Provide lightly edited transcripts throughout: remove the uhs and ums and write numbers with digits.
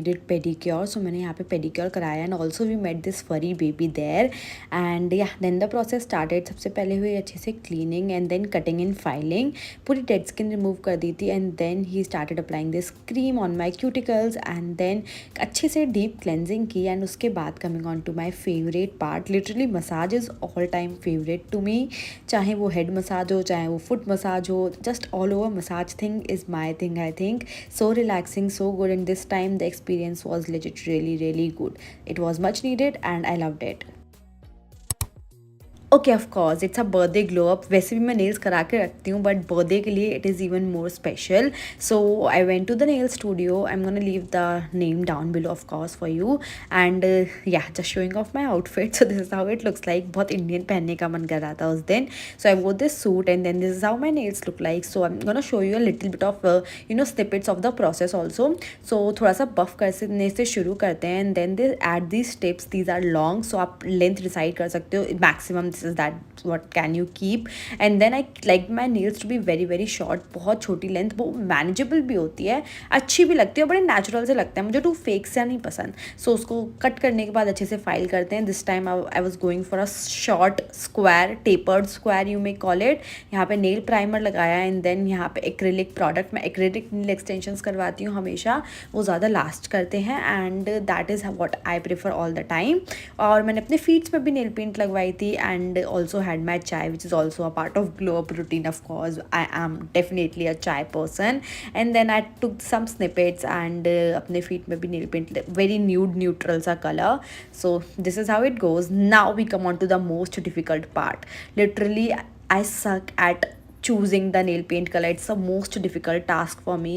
Needed pedicure, सो मैंने यहाँ पे पेडिक्योर कराया and also we met this furry baby there and yeah then the process started. सबसे पहले हुई अच्छे से cleaning and then cutting and filing, पूरी डेड स्किन रिमूव कर दी थी and then he started applying this cream on my cuticles and then अच्छे से डीप क्लेंजिंग की एंड उसके बाद coming on to my favourite part. Literally massage is all time favourite to मी, चाहे वो हेड मसाज हो चाहे वो फुट मसाज हो, just all over massage thing is my thing I think. So relaxing, so good, and this time the experience was legit really good. It was much needed and I loved it. Okay of course it's a birthday glow up. वैसे भी मैं nails करा के रखती हूँ but birthday के लिए it is even more special. So I went to the nail studio. I am gonna leave the name down below of course for you and yeah just showing off my outfit. So this is how it looks like. बहुत Indian पहनने का मन कर रहा था उस दिन, so I wore this suit and then this is how my nails look like. So I am gonna show you a little bit of snippets of the process also. So थोड़ा सा बफ करने से शुरू करते हैं and then they add these steps. These are long, so आप length decide कर सकते हो maximum this is that what can you keep and then I like my nails to be very short। बहुत छोटी लेंथ, वो manageable भी होती है, अच्छी भी लगती है, बड़े नेचुरल से लगता है, मुझे टू फेक से नहीं पसंद। सो उसको कट करने के बाद अच्छे से फाइल करते हैं। This time I was going for a short square, tapered square you may call it. यहाँ पे नेल प्राइमर लगाया एंड देन यहाँ पे एक्रेलिक प्रोडक्ट, मैं एक्रेलिक नेल एक्सटेंशंस करवाती हूँ हमेशा, वो ज़्यादा लास्ट करते हैं and that is what I prefer all the time. और मैंने अपने फीट्स में भी नेल पेंट लगवाई थी and also had my chai which is also a part of glow up routine. Of course I am definitely a chai person and then I took some snippets and अपने feet में भी nail paint, very nude neutral सा color. So this is how it goes. Now we come on to the most difficult part. Literally I suck at choosing the nail paint color. It's the most difficult task for me.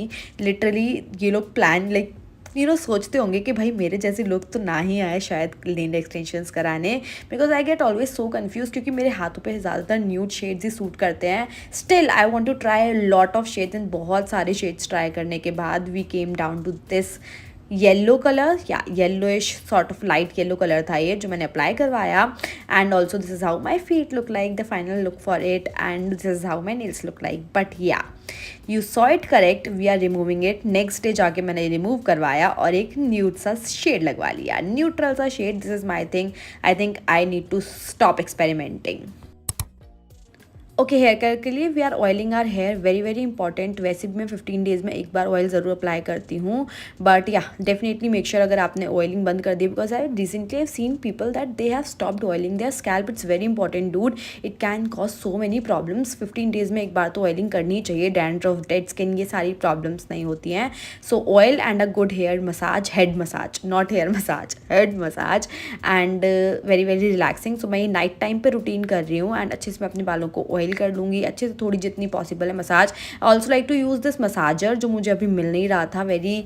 Literally ये लोग plan like सोचते होंगे कि भाई मेरे जैसे लोग तो ना ही आए शायद नेल एक्सटेंशंस कराने, because I get always so confuse क्योंकि मेरे हाथों पे ज़्यादातर न्यूड शेड्स ही सूट करते हैं। Still I want to try lot of shades and बहुत सारे शेड्स ट्राई करने के बाद we came down to this yellow colour या yellowish sort of light yellow colour था ये जो मैंने अप्लाई करवाया and also this is how my feet look like, the final look for it and this is how my nails look like. But yeah you saw it correct, we are removing it. Next day जाके मैंने remove करवाया और एक nude सा shade लगवा लिया, neutral सा shade. This is my thing, I think I need to stop experimenting. Okay hair care के लिए we are oiling our hair, very important. वैसे भी मैं 15 डेज़ में एक बार ऑयल ज़रूर अप्लाई करती हूँ बट या डेफिनेटली मेक श्योर अगर आपने ऑयलिंग बंद कर दी, because I recently have seen people that they have stopped oiling their scalp. It's very important dude, it can cause so many problems. 15 days में एक बार तो ऑयलिंग करनी ही चाहिए। डैंड्रफ, डेड स्किन, ये सारी प्रॉब्लम्स नहीं होती हैं। So oil and a good hair massage, head massage not hair massage, head massage and very relaxing. So मैं ये नाइट टाइम पर रूटीन कर रही हूँ एंड अच्छे से मैं अपने बालों को ऑयल कर लूँगी अच्छे से, थोड़ी जितनी पॉसिबल है massage. Also like to use this massager जो मुझे अभी मिल नहीं रहा था। वेरी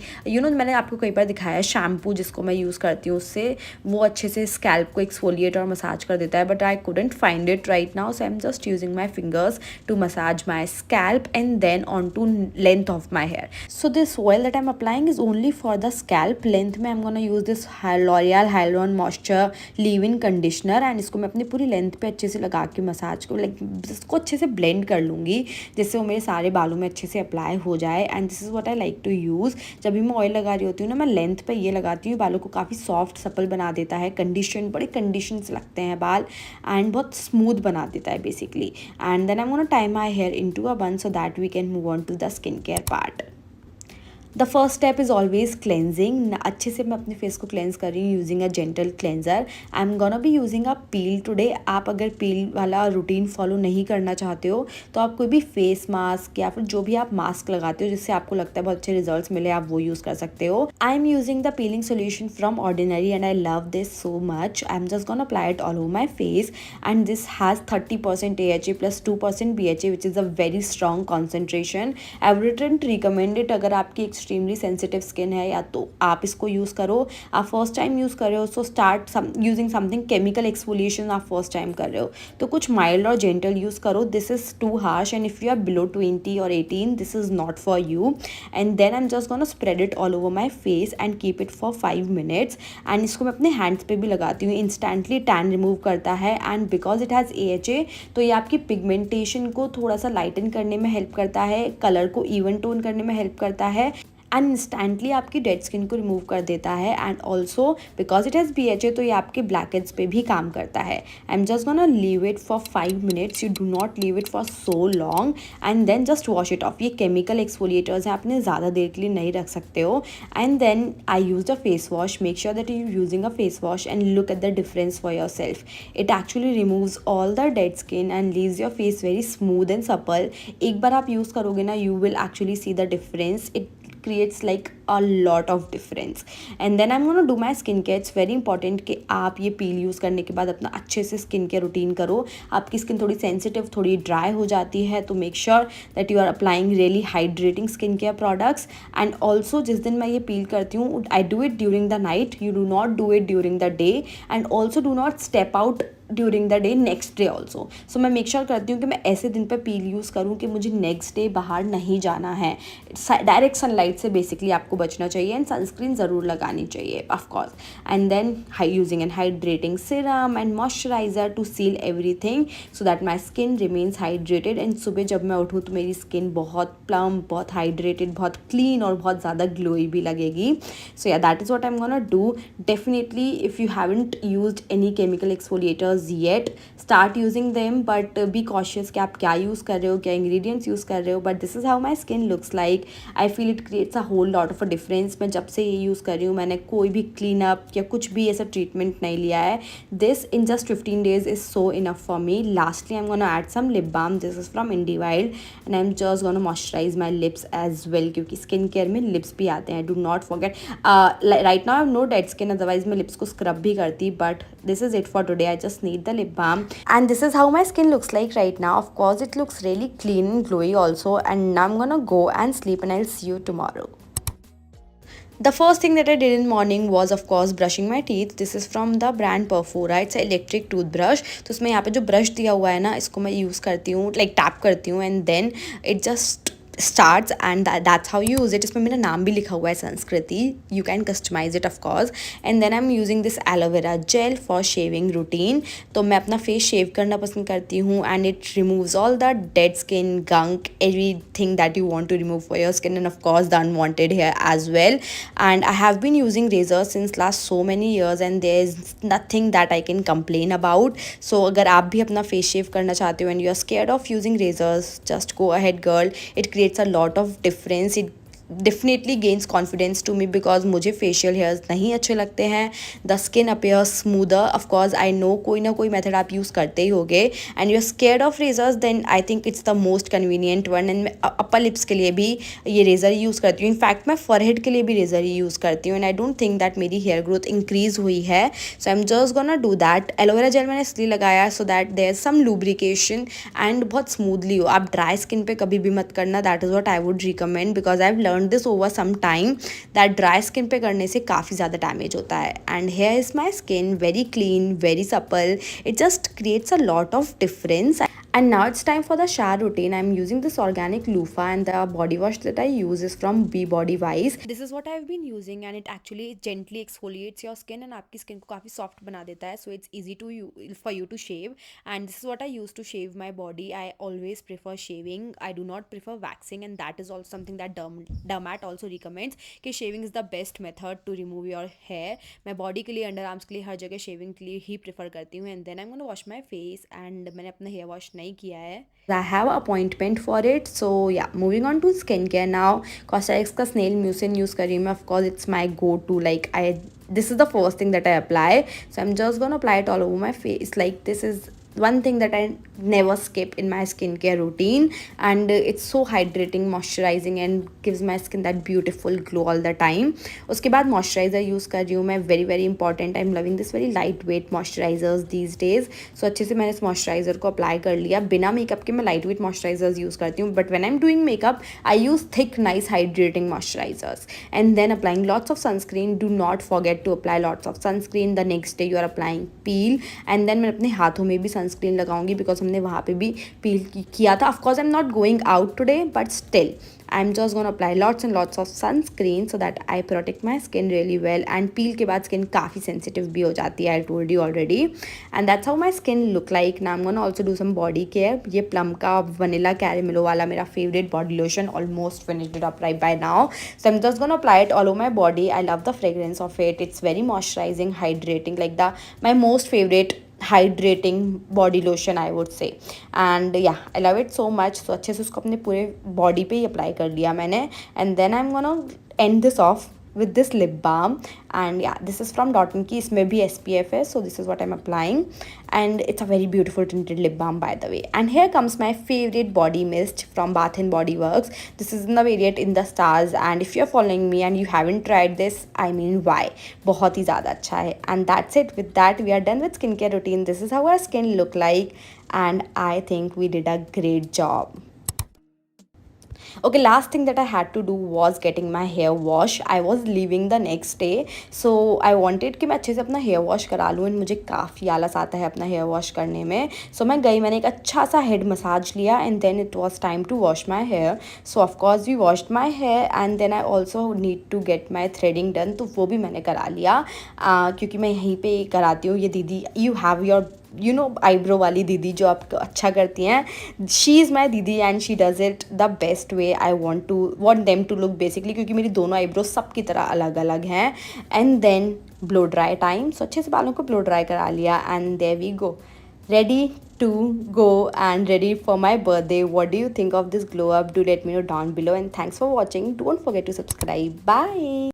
मैंने आपको कई बार दिखाया शैम्पू जिसको मैं यूज़ करती हूँ, उससे वो अच्छे से स्कैल्प को एक्सफोलिएट और मसाज कर देता है, but I couldn't find it right now, so I am just using my fingers to massage my scalp and then on to length of my hair. So this oil that I am applying is only for the scalp. Length में I am gonna use this L'Oreal hyaluron moisture leave in conditioner and इसको मैं अपनी पूरी length पे अच्छे से लगा के मसाज को लाइक इसको अच्छे से ब्लेंड कर लूँगी जिससे वो मेरे सारे बालों में अच्छे से अप्लाई हो जाए। And this is what I like to use. जब भी मैं ऑयल लगा रही होती हूँ ना, मैं लेंथ पे ये लगाती हूँ, बालों को काफ़ी सॉफ्ट सपल बना देता है, कंडीशन, बड़े कंडीशन से लगते हैं बाल एंड बहुत स्मूथ बना देता है basically. And then I am gonna tie my hair into a bun so that we can move on to the skin care part. The first step is always cleansing. अच्छे से मैं अपने face को cleanse कर रही हूँ using a gentle cleanser. I am gonna be using a peel today. आप अगर पील वाला रूटीन फॉलो नहीं करना चाहते हो तो आप कोई भी फेस मास्क या फिर जो भी आप मास्क लगाते हो जिससे आपको लगता है बहुत अच्छे रिजल्ट्स मिले, आप वो यूज़ कर सकते हो। I am using the peeling solution from ordinary and I love this so much. I am just gonna apply it all over my face and this has 30% AHA plus 2% BHA which is a very strong concentration. I wouldn't recommend it अगर आपकी extremely sensitive skin है या तो आप इसको use करो। आप first time use कर रहे हो so start using something chemical exfoliation आप फर्स्ट टाइम कर रहे हो तो कुछ माइल्ड और जेंटल यूज़ करो। This is too harsh and if you are below 20 और 18 this is not for you. And then I am just gonna spread it all over my face and keep it for 5 minutes एंड इसको मैं अपने hands पे भी लगाती हूँ। Instantly tan remove करता है and because it has AHA तो ये आपकी पिगमेंटेशन को थोड़ा सा लाइटन करने में हेल्प करता है, कलर को इवन टोन करने में हेल्प करता है एंड इंस्टेंटली आपकी डेड स्किन को रिमूव कर देता है. And also because it has BHA तो ये आपके ब्लैक हेड्स पे भी काम करता है. I am just gonna leave it for 5 minutes. You do not leave it for so long and then just wash it off. ये केमिकल एक्सफोलिएटर्स हैं, आपने ज़्यादा देर के लिए नहीं रख सकते हो. And then I use a face wash. Make sure that you using a face wash and look at the difference for yourself. It actually removes all the dead skin and leaves your face very smooth and supple. एक बार आप use करोगे ना, you will actually see the difference. It creates like a lot of difference. And then I'm gonna do my skin care. It's very important कि आप ये पील use करने के बाद अपना अच्छे से स्किन केयर रूटीन करो. आपकी स्किन थोड़ी सेंसिटिव, थोड़ी ड्राई हो जाती है, तो make sure that you are applying really hydrating skin care products. And also जिस दिन मैं ये पील करती हूँ, I do it during the night. You do not do it during the day. And also do not step out during the day next day also. So मैं make sure करती हूँ कि मैं ऐसे दिन पे पील यूज़ करूँ कि मुझे नेक्स्ट डे बाहर नहीं जाना है. डायरेक्ट सनलाइट से बेसिकली आपको बचना चाहिए एंड सनस्क्रीन ज़रूर लगानी चाहिए of course. And then using an hydrating serum and moisturiser to seal everything so that my skin remains hydrated. And सुबह जब मैं उठूँ तो मेरी स्किन बहुत प्लम, बहुत हाइड्रेटेड, बहुत क्लीन और बहुत ज़्यादा ग्लोई भी लगेगी. सो या that is what I am gonna do. Definitely if you haven't used any chemical exfoliators yet, start using them, but be cautious कि आप क्या यूज़ कर रहे हो, क्या ingredients यूज़ कर रहे हो. but this is how my skin looks like. I feel it creates a whole lot of a difference. मैं जब से ये यूज़ कर रही हूँ, मैंने कोई भी क्लीन अप या कुछ भी ऐसा ट्रीटमेंट नहीं लिया है. this in just 15 days is so enough for me. lastly I'm gonna add some lip balm. this is from Indivild and I'm just gonna moisturize my lips as well, क्योंकि skin care में lips भी आते हैं. do not forget. right now I have no dead skin, otherwise मैं lips को scrub भी करती. but this is it for today. I just need the lip balm and this is how my skin looks like right now. of course it looks really clean and glowy also. and now I'm gonna go and sleep and I'll see you tomorrow. The first thing that I did in morning was of course brushing my teeth. this is from the brand Perfura. it's an electric toothbrush. तो इसमें यहाँ पे जो brush दिया हुआ है ना, इसको मैं यूज़ करती हूँ, लाइक टैप करती हूँ and then it just starts and that's how you use it. इसमें मेरा नाम भी लिखा हुआ है संस्कृति. you can customize it of course. and then I'm using this aloe vera gel for shaving routine. तो मैं अपना फेस शेव करना पसंद करती हूँ and it removes all the dead skin, gunk, everything that you want to remove for your skin and of course the unwanted hair as well. and I have been using razors since last so many years and there's nothing that I can complain about. so अगर आप भी अपना face शेव करना चाहते हो and you are scared of using razors, just go ahead girl. it creates a lot of difference. it definitely gains confidence to me because मुझे facial hairs नहीं अच्छे लगते हैं. the skin appears smoother. of course I know कोई ना कोई method आप use करते ही होगे and you're scared of razors, then I think it's the most convenient one. and मैं upper lips के लिए भी ये razor use करती हूँ. in fact मैं forehead के लिए भी razor ही use करती हूँ and I don't think that मेरी hair growth increase हुई है. so I'm just gonna do that. aloe vera gel मैंने इसलिए लगाया so that there's some lubrication and बहुत smoothly हो. आप dry skin पे कभी भी मत करना. that is what I would recommend because I've learned this over some time that dry skin पे करने से काफ़ी ज़्यादा डैमेज होता है. and here is my skin, very clean, very supple. it just creates a lot of difference. And now it's time for the shower routine. I'm using this organic loofah and the body wash that I use is from Be Body Wise. This is what I've been using and it actually gently exfoliates your skin and आपकी skin को काफ़ी soft बना देता है. So it's easy to for you to shave. And this is what I use to shave my body. I always prefer shaving. I do not prefer waxing and that is also something that Dermat also recommends कि shaving is the best method to remove your hair. मैं body के लिए, underarms के लिए, हर जगह shaving के लिए ही prefer करती हूँ. And then I'm gonna wash my face and मैंने अपना hair wash नहीं किया है. I have an appointment for it. so yeah, moving on to skincare now. Cosrx का snail mucin use कर रही हूँ मैं. of course it's my go to. like this is the first thing that I apply. so I'm just gonna apply it all over my face. like this is one thing that I never skip in my skincare routine and it's so hydrating, moisturizing and gives my skin that beautiful glow all the time. उसके बाद moisturizer use कर रही हूँ मैं. very very important. I'm loving this very lightweight moisturizers these days. so अच्छे से मैंने इस moisturizer को apply कर लिया. बिना makeup के मैं lightweight moisturizers use करती हूँ but when I'm doing makeup I use thick nice hydrating moisturizers and then applying lots of sunscreen. do not forget to apply lots of sunscreen. the next day you are applying peel and then मैं अपने हाथों में भी sunscreen लगाऊंगी because हमने वहाँ पे भी पील किया था. Of course I am not going out today but still I'm just gonna apply lots and lots of sunscreen so that I protect my skin really well. And peel के बाद skin काफ़ी sensitive भी हो जाती है, I told you already. And that's how my skin look like. Now I'm gonna also do some body care. ये plum का vanilla caramel वाला मेरा favorite body lotion, almost finished it up right by now. So I'm just gonna apply it all over my body. I love the fragrance of it. It's very moisturizing, hydrating, like the my most favorite hydrating body lotion I would say. And yeah, I love it so much. So अच्छे से उसको अपने पूरे body पे ही apply कर लिया मैंने. And then I'm gonna end this off with this lip balm. And yeah, this is from Dot & Key. इसमें भी SPF है, so this is what I'm applying. And it's a very beautiful tinted lip balm by the way. And here comes my favorite body mist from Bath & Body Works. This is in the variant In the Stars, and if you're following me and you haven't tried this, I mean why? बहुत ही ज़्यादा अच्छा है. And that's it. With that, we are done with skincare routine. This is how our skin look like, and I think we did a great job. Okay, last thing that I had to do was getting my hair wash. I was leaving the next day, so I wanted कि मैं अच्छे से अपना hair wash करा लूँ. And मुझे काफ़ी आलस आता है अपना हेयर वॉश करने में. सो मैं गई, मैंने एक अच्छा सा हेड मसाज लिया and then it was time to wash my hair. So of course we washed my hair and then I also need to get my threading done. तो वो भी मैंने करा लिया क्योंकि मैं यहीं पर कराती हूँ. ये दीदी, यू हैव योर आईब्रो वाली दीदी जो आपको अच्छा करती हैं, she is my didi and she does it the best way. I want them to look basically, क्योंकि मेरी दोनों आईब्रो सबकी तरह अलग अलग हैं. And then blow dry time. So अच्छे से बालों को ब्लो ड्राई करा लिया and there we go, ready to go and ready for my birthday. What do you think of this glow up? Do let me know down below, and thanks for watching. Don't forget to subscribe. Bye.